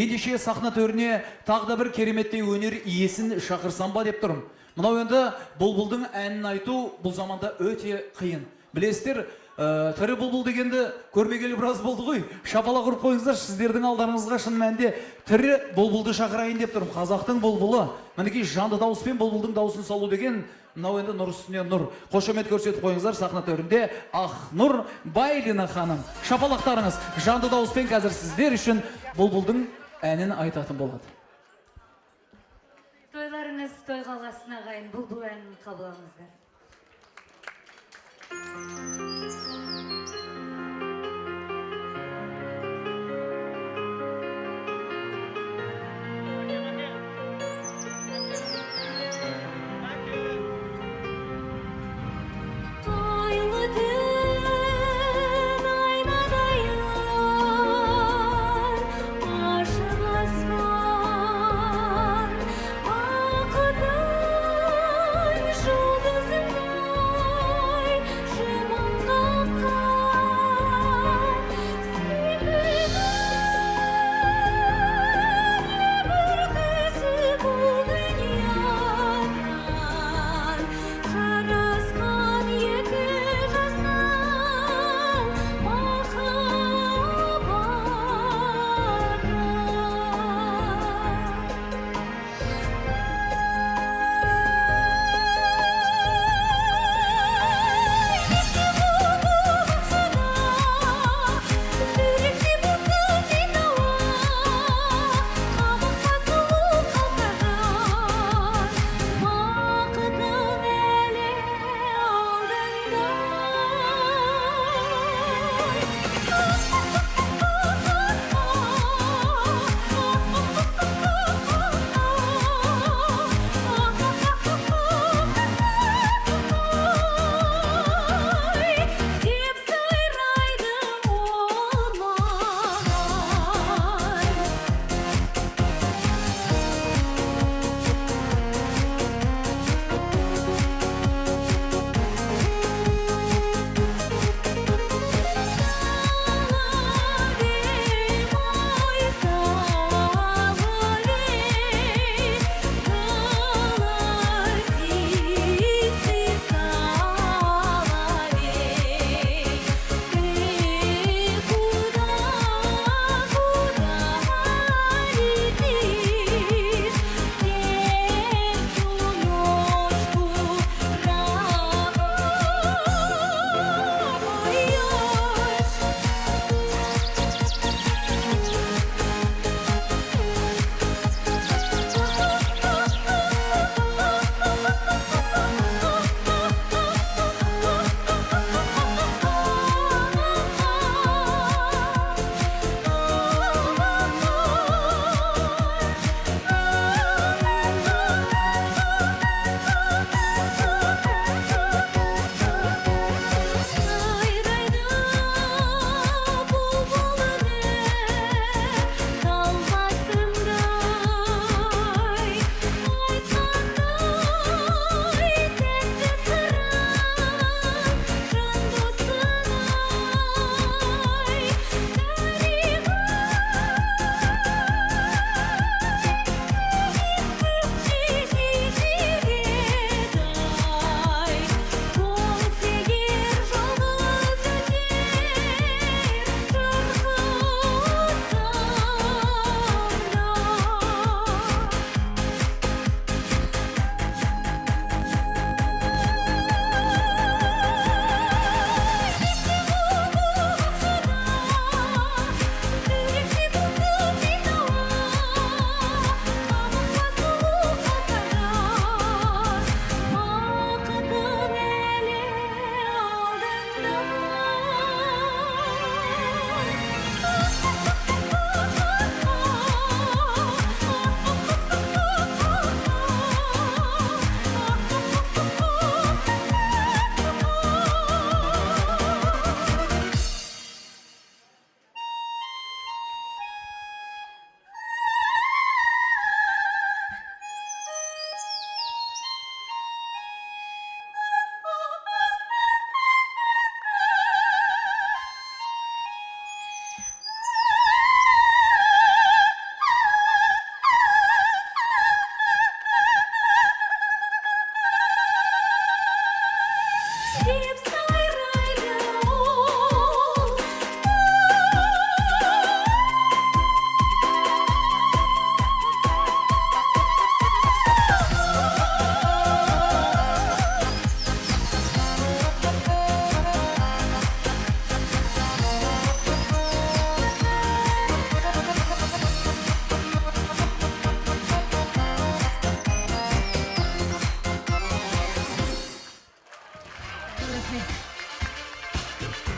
Ендеше сахна төріне тағы да бір кереметтей өнер иесін шақырсам ба деп тұрмын. Мынау енді бұлбұлдың әнін айту бұл заманда өте қиын. Білесіздер, тірі бұлбұл дегенді көрмегелі біраз болды ғой. Шапалақ ұрып қойыңыздар, сіздердің алдарыңызға шын мәнінде тірі бұлбұлды шақырайын деп тұрмын. Қазақтың бұлбұлы, мінекей жанды дауыспен бұлбұлдың дауысын салу деген, мынау енді нұр үстіне нұр. Қошемет көрсетіп қойыңыздар сахна төрінде Ақнұр Байлина ханым. Шапалақтарыңыз жанды дауыспен қазір сіздер үшін бұлбұлдың әнін айтатын болады. Тойларыңыз той қаласына қайын бұлбұл әнін қабылыңыздар. Жұлдызындай,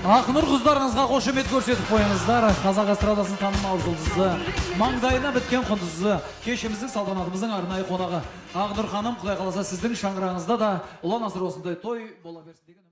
Ақнұр қыздарыңызға қошемет көрсетіп қойыңыздар. Қазақ эстрадасының танымал жұлдызы, маңдайына біткен құндызы, кешіміздің салтанатымыздың арнайы қонағы. Ақнұр ханым, құдай қаласа сіздің шаңырағыңызда да ұлан асыр осындай той бола берсін деген